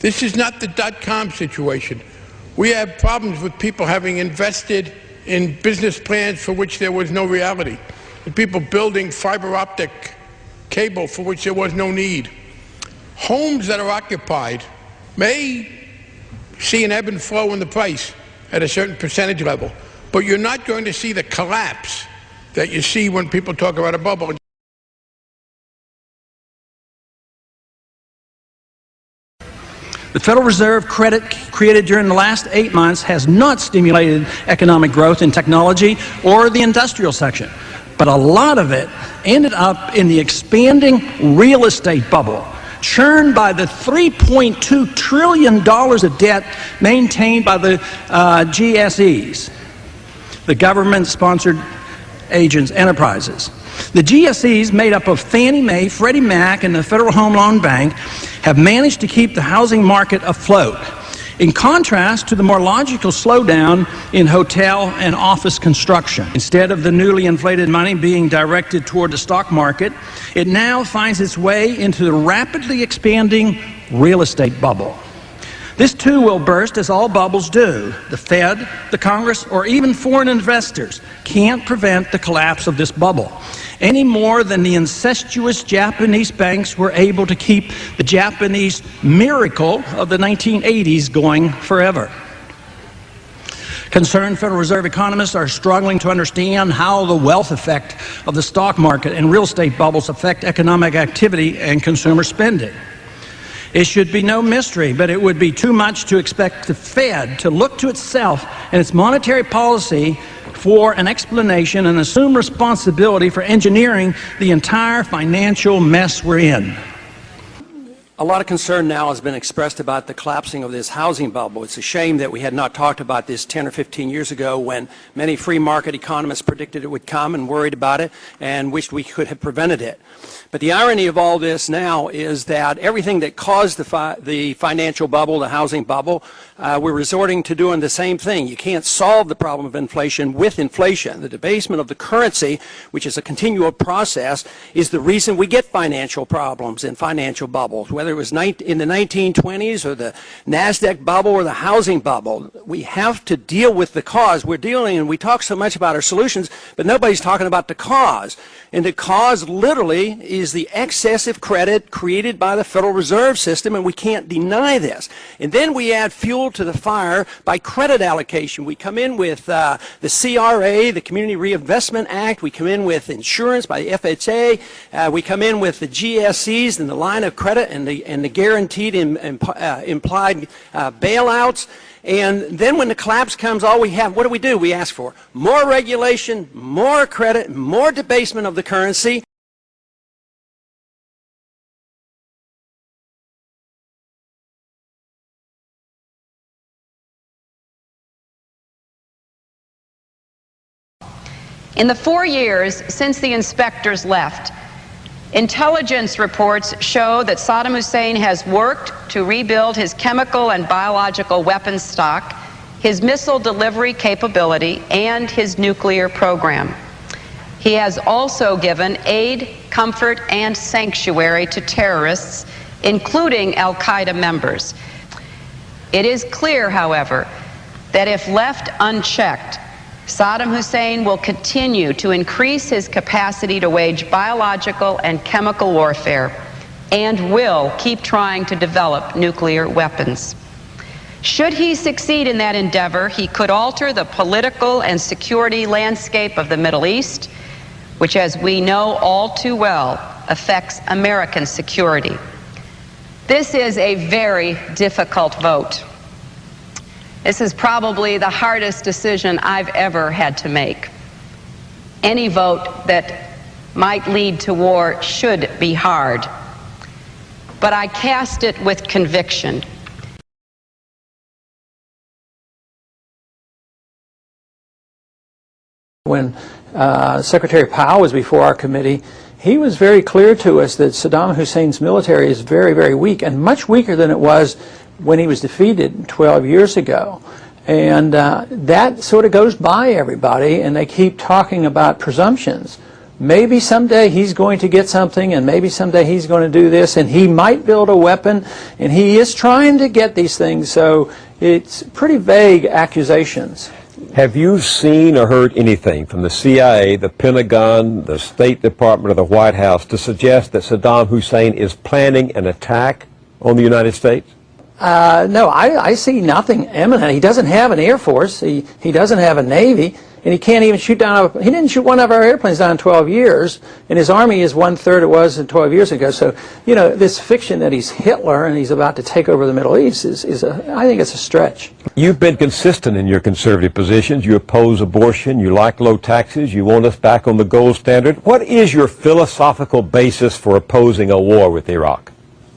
This is not the dot-com situation. We have problems with people having invested in business plans for which there was no reality, and people building fiber optic cable for which there was no need. Homes that are occupied may see an ebb and flow in the price at a certain percentage level, but you're not going to see the collapse that you see when people talk about a bubble. The Federal Reserve credit created during the last 8 months has not stimulated economic growth in technology or the industrial section, but a lot of it ended up in the expanding real estate bubble, churned by the $3.2 trillion of debt maintained by the GSEs, the government-sponsored agents, enterprises. The GSEs, made up of Fannie Mae, Freddie Mac, and the Federal Home Loan Bank, have managed to keep the housing market afloat, in contrast to the more logical slowdown in hotel and office construction. Instead of the newly inflated money being directed toward the stock market, it now finds its way into the rapidly expanding real estate bubble. This too will burst, as all bubbles do. The Fed, the Congress, or even foreign investors can't prevent the collapse of this bubble, any more than the incestuous Japanese banks were able to keep the Japanese miracle of the 1980s going forever. Concerned Federal Reserve economists are struggling to understand how the wealth effect of the stock market and real estate bubbles affect economic activity and consumer spending. It should be no mystery, but it would be too much to expect the Fed to look to itself and its monetary policy for an explanation and assume responsibility for engineering the entire financial mess we're in. A lot of concern now has been expressed about the collapsing of this housing bubble. It's a shame that we had not talked about this 10 or 15 years ago, when many free market economists predicted it would come and worried about it and wished we could have prevented it. But the irony of all this now is that everything that caused the financial bubble, the housing bubble, we're resorting to doing the same thing. You can't solve the problem of inflation with inflation. The debasement of the currency, which is a continual process, is the reason we get financial problems and financial bubbles, whether it was in the 1920s or the NASDAQ bubble or the housing bubble. We have to deal with the cause. We're dealing, and we talk so much about our solutions, but nobody's talking about the cause. And the cause literally is the excessive credit created by the Federal Reserve System, and we can't deny this. And then we add fuel to the fire by credit allocation. We come in with the CRA, the Community Reinvestment Act. We come in with insurance by the FHA. We come in with the GSEs and the line of credit and the guaranteed implied bailouts. And then when the collapse comes, all we have, what do? We ask for more regulation, more credit, more debasement of the currency. In the 4 years since the inspectors left, intelligence reports show that Saddam Hussein has worked to rebuild his chemical and biological weapons stock, his missile delivery capability, and his nuclear program. He has also given aid, comfort, and sanctuary to terrorists, including al-Qaeda members. It is clear, however, that if left unchecked, Saddam Hussein will continue to increase his capacity to wage biological and chemical warfare and will keep trying to develop nuclear weapons. Should he succeed in that endeavor, he could alter the political and security landscape of the Middle East, which, as we know all too well, affects American security. This is a very difficult vote. This is probably the hardest decision I've ever had to make. Any vote that might lead to war should be hard, but I cast it with conviction. When Secretary Powell was before our committee, he was very clear to us that Saddam Hussein's military is very, very weak, and much weaker than it was when he was defeated 12 years ago. And that sort of goes by everybody, and they keep talking about presumptions. maybe someday he's going to get something, and maybe someday he's going to do this, and he might build a weapon, and he is trying to get these things. So it's pretty vague accusations. Have you seen or heard anything from the CIA, the Pentagon, the State Department, or the White House to suggest that Saddam Hussein is planning an attack on the United States? No, I see nothing imminent. He doesn't have an Air Force. He doesn't have a Navy. And he can't even shoot down he didn't shoot one of our airplanes down in 12 years. And his army is 1/3 it was 12 years ago. So, you know, this fiction that he's Hitler and he's about to take over the Middle East I think it's a stretch. You've been consistent in your conservative positions. You oppose abortion. You like low taxes. You want us back on the gold standard. What is your philosophical basis for opposing a war with Iraq?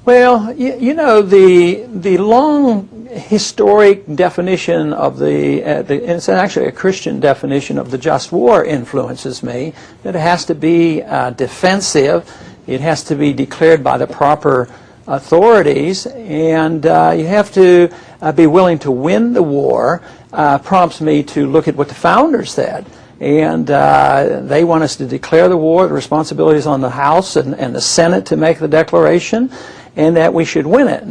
Well, you know, the long historic definition of it's actually a Christian definition of the just war influences me, that it has to be defensive, it has to be declared by the proper authorities, and you have to be willing to win the war, prompts me to look at what the founders said. And they want us to declare the war, the responsibilities on the House and the Senate to make the declaration, and that we should win it.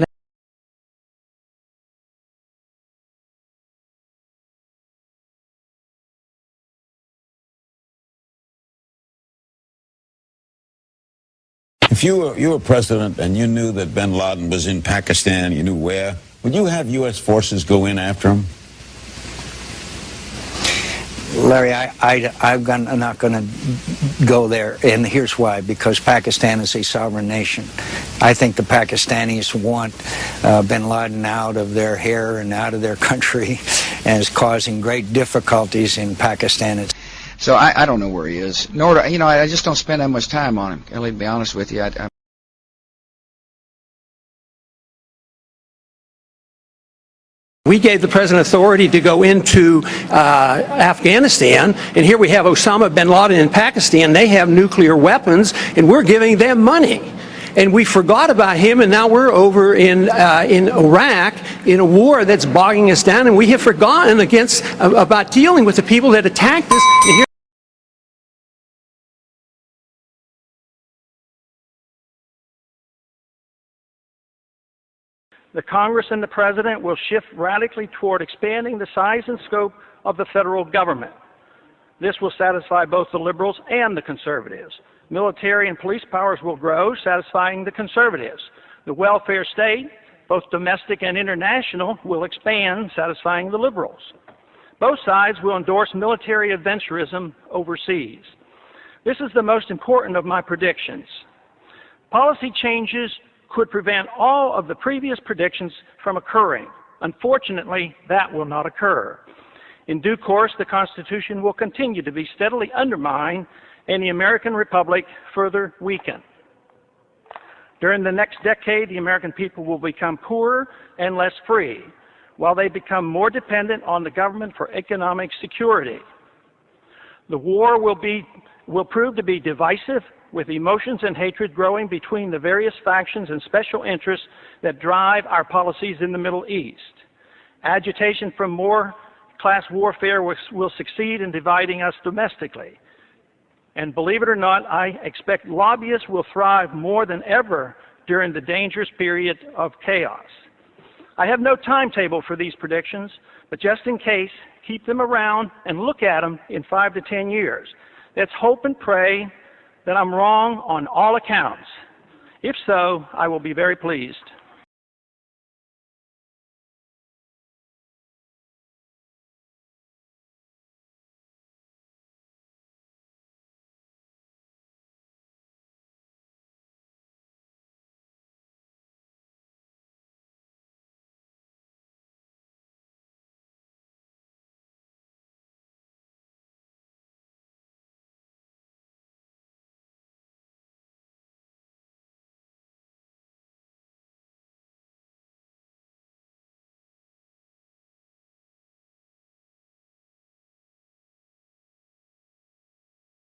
If you were president and you knew that bin Laden was in Pakistan, you knew where, would you have U.S. forces go in after him? Larry, I'm not going to go there, and here's why. Because Pakistan is a sovereign nation. I think the Pakistanis want bin Laden out of their hair and out of their country, and is causing great difficulties in Pakistan. So I don't know where he is. Nor do, you know, I just don't spend that much time on him, Kelly, to be honest with you. We gave the president authority to go into Afghanistan, and here we have Osama bin Laden in Pakistan. They have nuclear weapons, and we're giving them money. And we forgot about him, and now we're over in Iraq in a war that's bogging us down, and we have forgotten about dealing with the people that attacked us. And here the Congress and the President will shift radically toward expanding the size and scope of the federal government. This will satisfy both the liberals and the conservatives. Military and police powers will grow, satisfying the conservatives. The welfare state, both domestic and international, will expand, satisfying the liberals. Both sides will endorse military adventurism overseas. This is the most important of my predictions. Policy changes could prevent all of the previous predictions from occurring. Unfortunately, that will not occur. In due course, the Constitution will continue to be steadily undermined and the American Republic further weakened. During the next decade, the American people will become poorer and less free, while they become more dependent on the government for economic security. The war will prove to be divisive, with emotions and hatred growing between the various factions and special interests that drive our policies in the Middle East. Agitation from more class warfare will succeed in dividing us domestically. And believe it or not, I expect lobbyists will thrive more than ever during the dangerous period of chaos. I have no timetable for these predictions, but just in case, keep them around and look at them in 5 to 10 years. Let's hope and pray that I'm wrong on all accounts. If so, I will be very pleased.